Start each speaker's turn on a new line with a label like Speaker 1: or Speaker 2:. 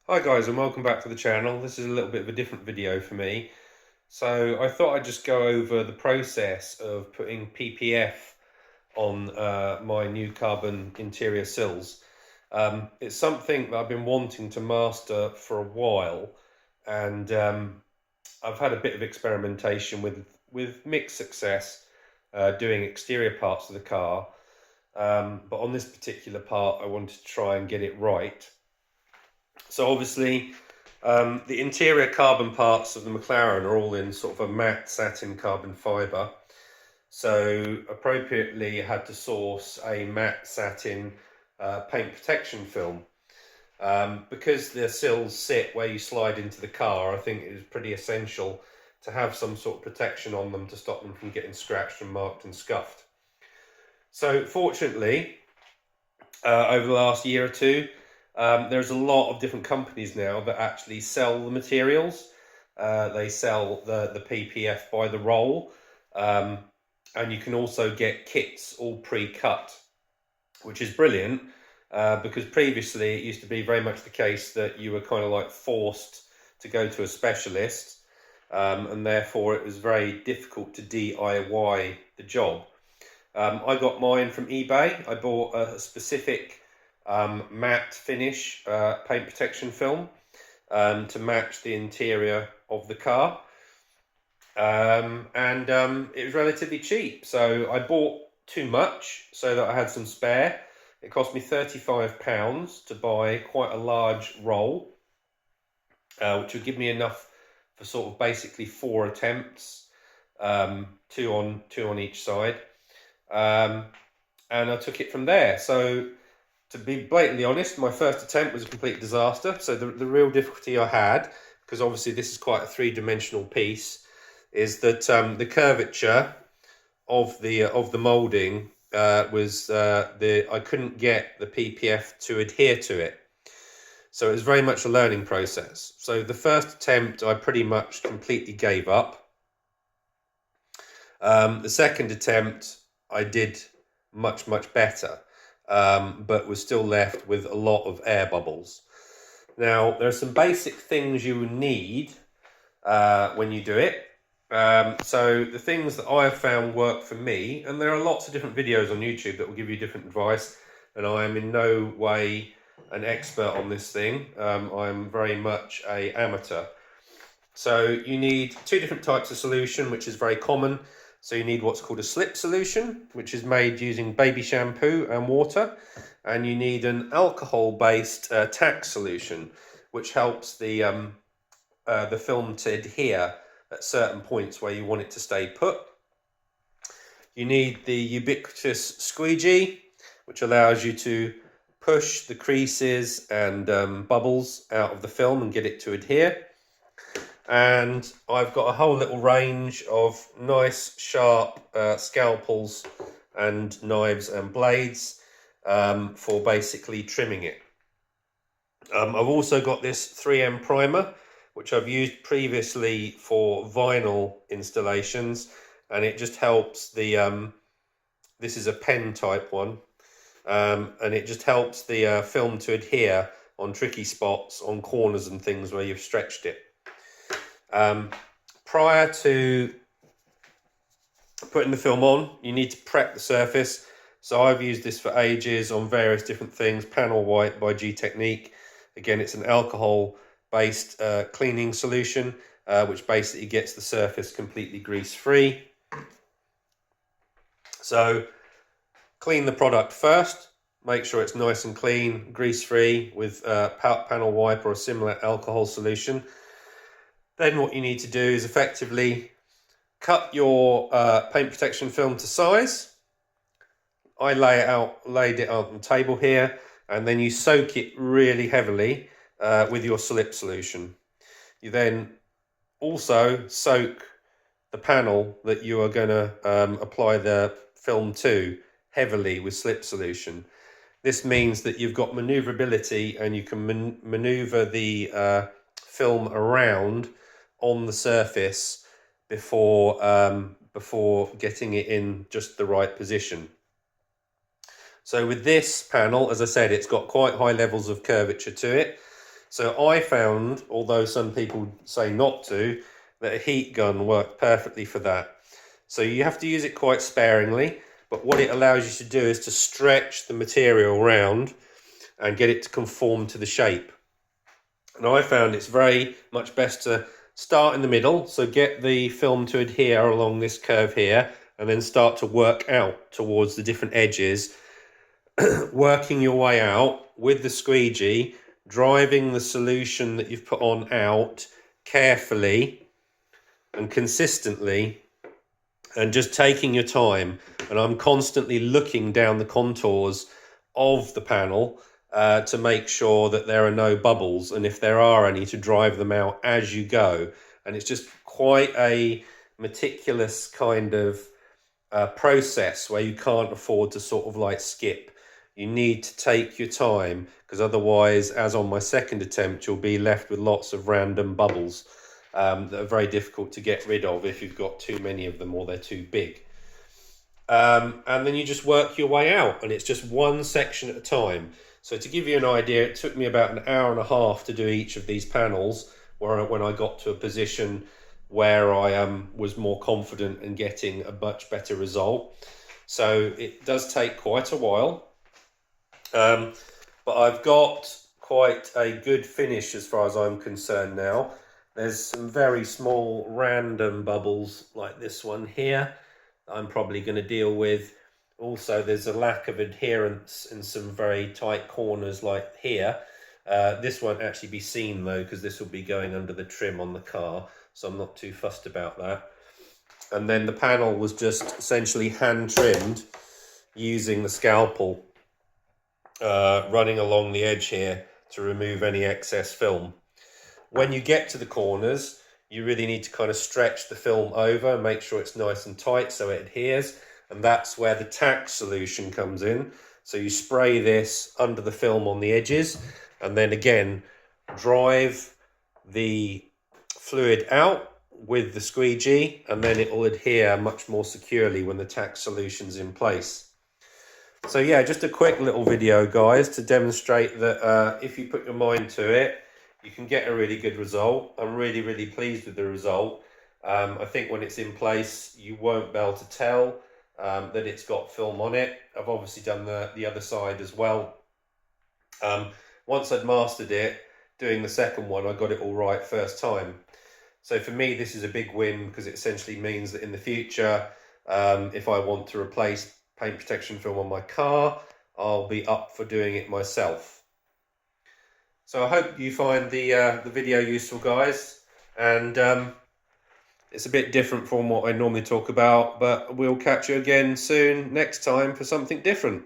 Speaker 1: Hi guys, and welcome back to the channel. This is a little bit of a different video for me. So I thought I'd just go over the process of putting PPF on my new carbon interior sills. It's something that I've been wanting to master for a while, and I've had a bit of experimentation with mixed success doing exterior parts of the car. But on this particular part, I wanted to try and get it right. So obviously, the interior carbon parts of the Mclaren are all in sort of a matte satin carbon fibre. So appropriately, I had to source a matte satin paint protection film. Because the sills sit where you slide into the car, I think it is pretty essential to have some sort of protection on them to stop them from getting scratched and marked and scuffed. So fortunately, over the last year or two, there's a lot of different companies now that actually sell the materials. They sell the PPF by the roll, and you can also get kits all pre-cut, which is brilliant because previously it used to be very much the case that you were kind of like forced to go to a specialist, and therefore it was very difficult to DIY the job. I got mine from eBay. I bought a specific matte finish paint protection film to match the interior of the car, and it was relatively cheap. So I bought too much so that I had some spare. It cost me £35 to buy quite a large roll, which would give me enough for sort of basically 4 attempts, two on each side. And I took it from there. So to be blatantly honest, my first attempt was a complete disaster. So the real difficulty I had, because obviously this is quite a three-dimensional piece, is that the curvature of the molding was I couldn't get the PPF to adhere to it. So it was very much a learning process. So the first attempt, I pretty much completely gave up. The second attempt, I did much better, but was still left with a lot of air bubbles. Now, there are some basic things you will need when you do it. So the things that I have found work for me, and there are lots of different videos on YouTube that will give you different advice, and I am in no way an expert on this thing. I'm very much an amateur. So you need two different types of solution, which is very common. So you need what's called a slip solution, which is made using baby shampoo and water. And you need an alcohol-based Tack solution, which helps the film to adhere at certain points where you want it to stay put. You need the ubiquitous squeegee, which allows you to push the creases and bubbles out of the film and get it to adhere. And I've got a whole little range of nice sharp scalpels and knives and blades for basically trimming it. I've also got this 3M primer, which I've used previously for vinyl installations, and it just helps the this is a pen type one, and it just helps the film to adhere on tricky spots, on corners and things where you've stretched it. Prior to putting the film on, you need to prep the surface. So I've used this for ages on various different things. Panel White by G Technique. Again, it's an alcohol-based cleaning solution, which basically gets the surface completely grease-free. So clean the product first. Make sure it's nice and clean, grease-free with panel wipe or a similar alcohol solution. Then what you need to do is effectively cut your paint protection film to size. I laid it out on the table here, and then you soak it really heavily with your slip solution. You then also soak the panel that you are going to apply the film to heavily with slip solution. This means that you've got maneuverability and you can maneuver the film around on the surface before getting it in just the right position. So with this panel, as I said, it's got quite high levels of curvature to it. So I found, although some people say not to, that a heat gun worked perfectly for that. So you have to use it quite sparingly, but what it allows you to do is to stretch the material around and get it to conform to the shape. And I found it's very much best to start in the middle, so get the film to adhere along this curve here, and then start to work out towards the different edges, working your way out with the squeegee, driving the solution that you've put on out carefully and consistently, and just taking your time. And I'm constantly looking down the contours of the panel to make sure that there are no bubbles, and if there are any, to drive them out as you go. And it's just quite a meticulous kind of process where you can't afford to sort of like skip. You need to take your time, because otherwise, as on my second attempt, you'll be left with lots of random bubbles that are very difficult to get rid of if you've got too many of them or they're too big. And then you just work your way out, and it's just one section at a time. So to give you an idea, it took me about an hour and a half to do each of these panels, when I got to a position where I was more confident in getting a much better result. So it does take quite a while, but I've got quite a good finish as far as I'm concerned now. There's some very small random bubbles like this one here I'm probably going to deal with. Also, there's a lack of adherence in some very tight corners like here. This won't actually be seen though, because this will be going under the trim on the car, so I'm not too fussed about that. And then the panel was just essentially hand trimmed using the scalpel, running along the edge here to remove any excess film. When you get to the corners, you really need to kind of stretch the film over and make sure it's nice and tight so it adheres. And that's where the Tack solution comes in. So you spray this under the film on the edges, and then again, drive the fluid out with the squeegee, and then it will adhere much more securely when the Tack solution's in place. So yeah, just a quick little video, guys, to demonstrate that if you put your mind to it, you can get a really good result. I'm really, really pleased with the result. I think when it's in place, you won't be able to tell that it's got film on it. I've obviously done the other side as well. Once I'd mastered it, doing the second one, I got it all right first time. So for me, this is a big win, because it essentially means that in the future, if I want to replace paint protection film on my car, I'll be up for doing it myself. So I hope you find the video useful, guys, and it's a bit different from what I normally talk about, but we'll catch you again soon next time for something different.